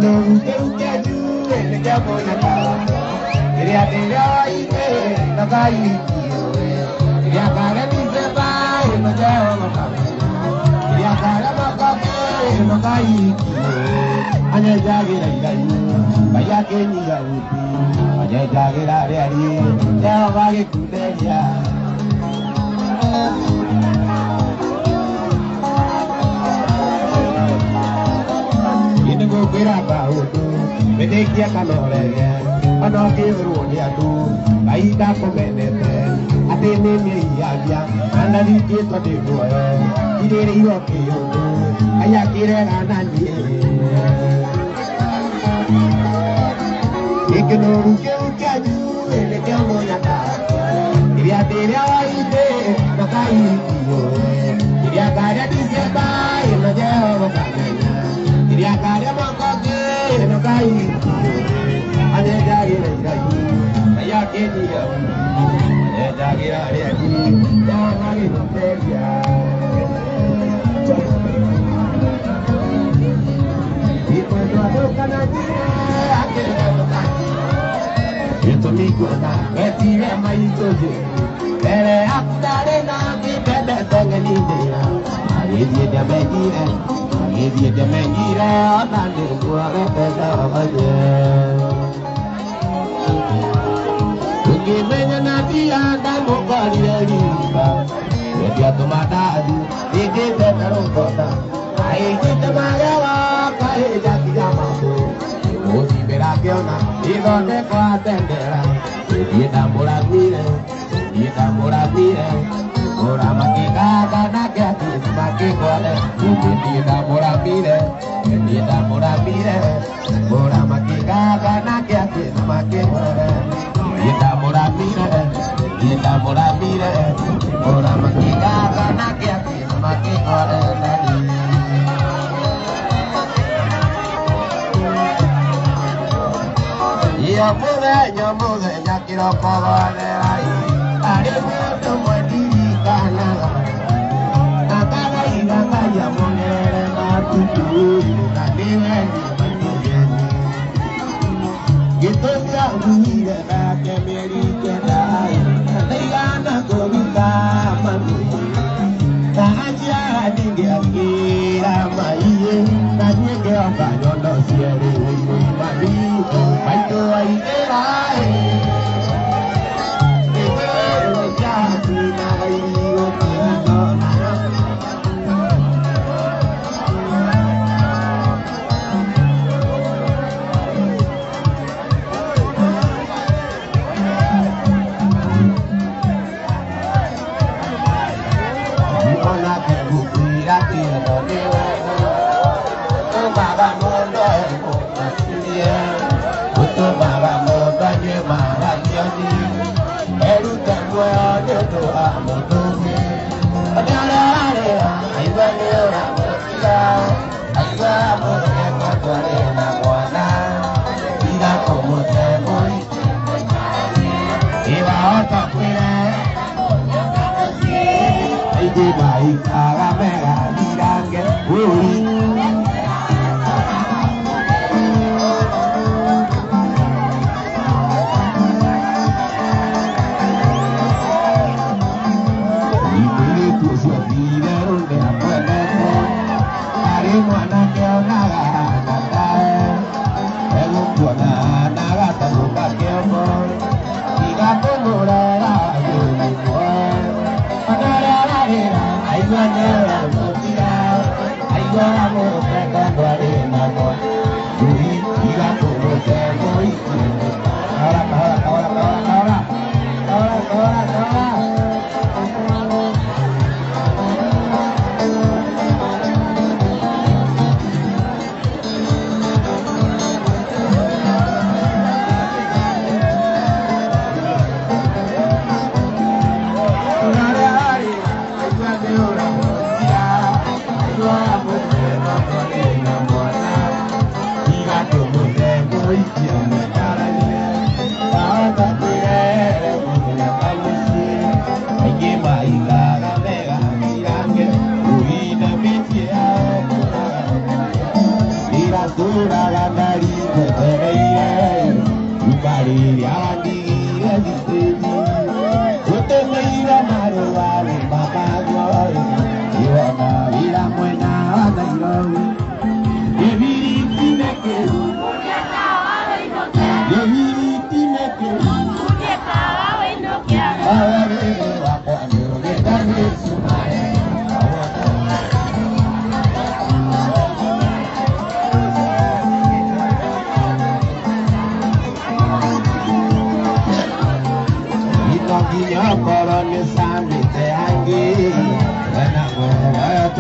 no uke uke ju ele jabo na ka iria tira ike na kai iria kare ni se bai no jao no ka iria kare ma ka no kai anya jagira irai baya ke ni ga uti anya jagira re ari ya ba ke kuderia Berapa itu, media kalornya, anak kerunia tu, bayi tak komentar, ati ni iya, anda di kita di dua, ini rio kio, ayah kira anak dia. Ikut rujuk kaju, ele kamu nyata, dia tidak ide, makai kio, dia kada di sebai, najau makanya. Dia kada makake no kai ane jagi lai saya ke dia ane jagi ari ari jangan dia itu tu kana dia akhirnya itu minggu na ketira mai toje ere akdare na ki bebe tengeni dia ari dia begira dia dia mengira nanti buat pesa aja. Bagaimana nanti anda mau kalian lihat? Dia tu mata adu, dia taruh kota. Air kita marah, air jati jamaku. Musi berakiona, dia tak kuat tendera. Dia tak murah mira, dia tak murah mira. Orang makin kagak nak jadi semakin kuat. Dia tak murah mira. Kita murah bira, orang makin kagak nak jadi semakin murah. Kita murah bira, kita murah bira, orang makin kagak nak jadi semakin murah. Ya mula kira kawan lagi, ada foto mandiri kanan. Nakala ina kaya monere matutu. Gitu tak bunyi dah kemeri kedai, tegana komika mami. Tak aja dia kira mai, tanya ke apa jodoh siari mami. Baito ai kerai, itu jadi nai baik arah merah di dangge wuri. Itu sudah ronde apa nete, hari mana kau naga nata, elu buana naga taruka kau boy, tiga pemula lagi boy, ada ada. Aiyana mutira, aiyana mutera bari namo, juri tiga puluh semoi. Ora. Tiga puluh semoi.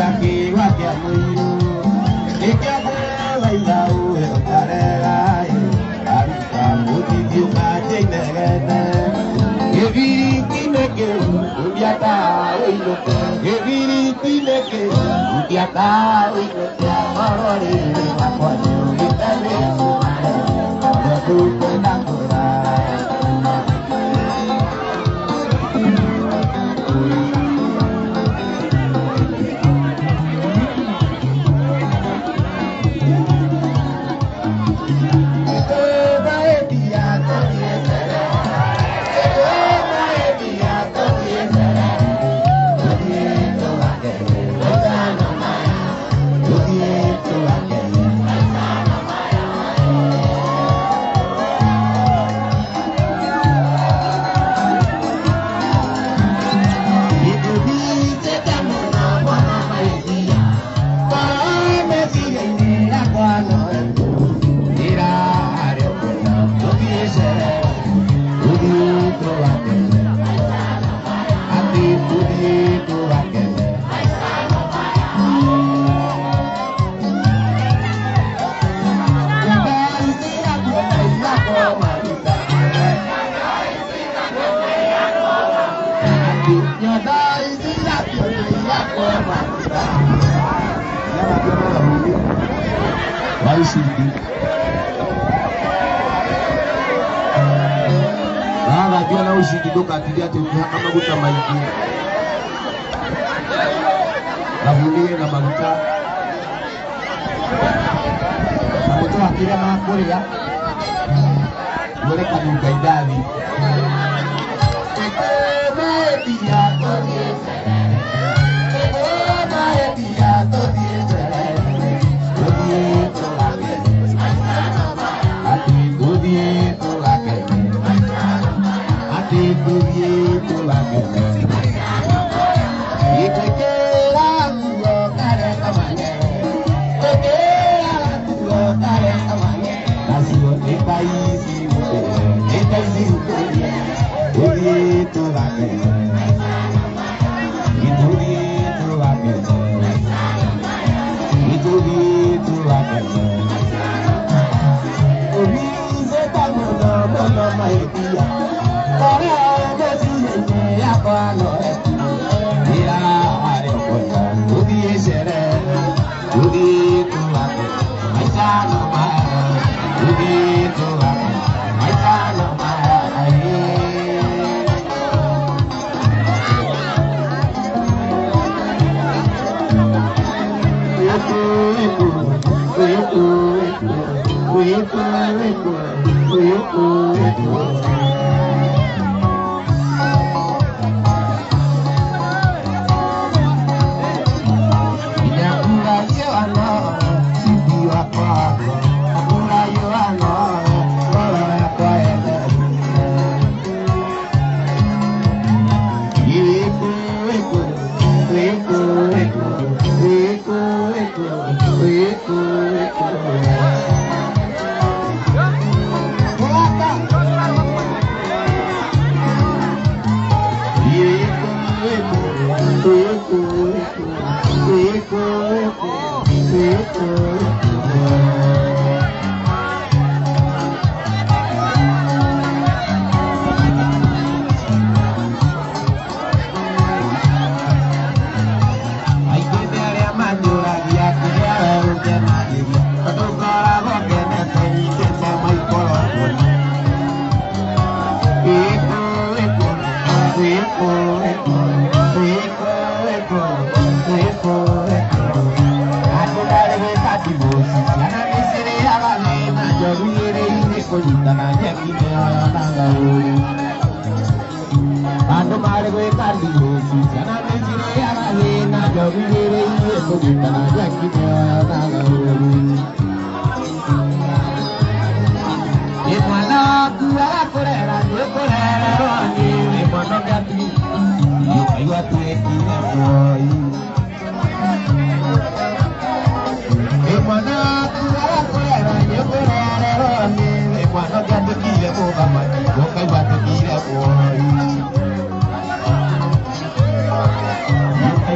Taki wakia muiru Ikia bwe ilau Eotarera Arika mutitiu kajeinegete Geviri tineke Udiata oinoke Geviri tineke Udiata oinoke Marori Makwani Gitane Sumare Betupe nakura Najua na usikidoka akili yake ukihaka maguta maiki navulie na maguta namutoa akili ama kulia mwele kaduka idadi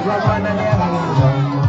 Igual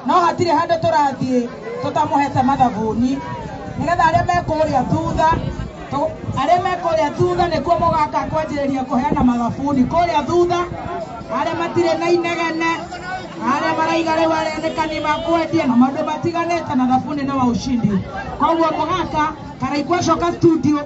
no hatire hande turathie tutamuhete mathaguni nigetha aria mekuria thutha areme kuria thutha ni kwa mogaka kwanjiria kuheana magabuni kuria thutha are matire na inegene are maraiga riu arenekani makwendia na maundu matiganite na thabuni na wa ushindi koguo mogaka karaikwa shoka studio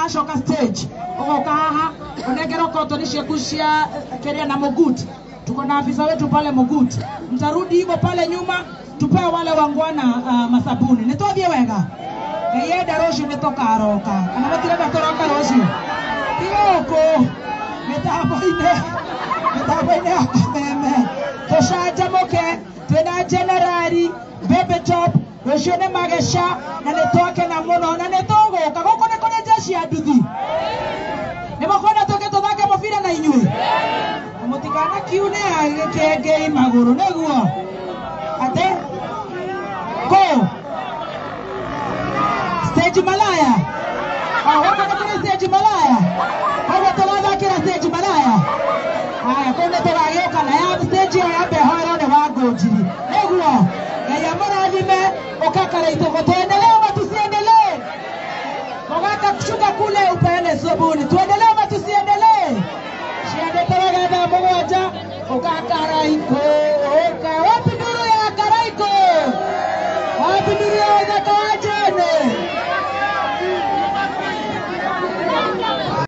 ashoka stage ugoka haha unengero kotoni ciaku cia keria na Mugut. Tuko na afisa wetu pale Mugut, mtarudi hivyo pale nyuma tupewe wale wangwana masabuni nitwathie wega yenda rocio nitokaroka kana batirenda toroka rocio tioko mitambo-ine akameme tucanjamuke twina generali Baby Top rocio ni magesha na nitwakena muno na nituguka guku ni kuri jeshi ya nduthi nimukwenda tuke tuthake mubira na inyui mutikana kiune agikengei maguru niguo ate ko stage malaya wako na stage malaya hapo tunathakira stage malaya haya konde turagioka na ya stage ya behoero ni wangojiri niguo ya marathime ukakara itoko tuendelee ama tusiendelee mogaka kushuka kule upeane sabuni tuendelee ama tusiendelee shiende taraga na mmoja ukakara iko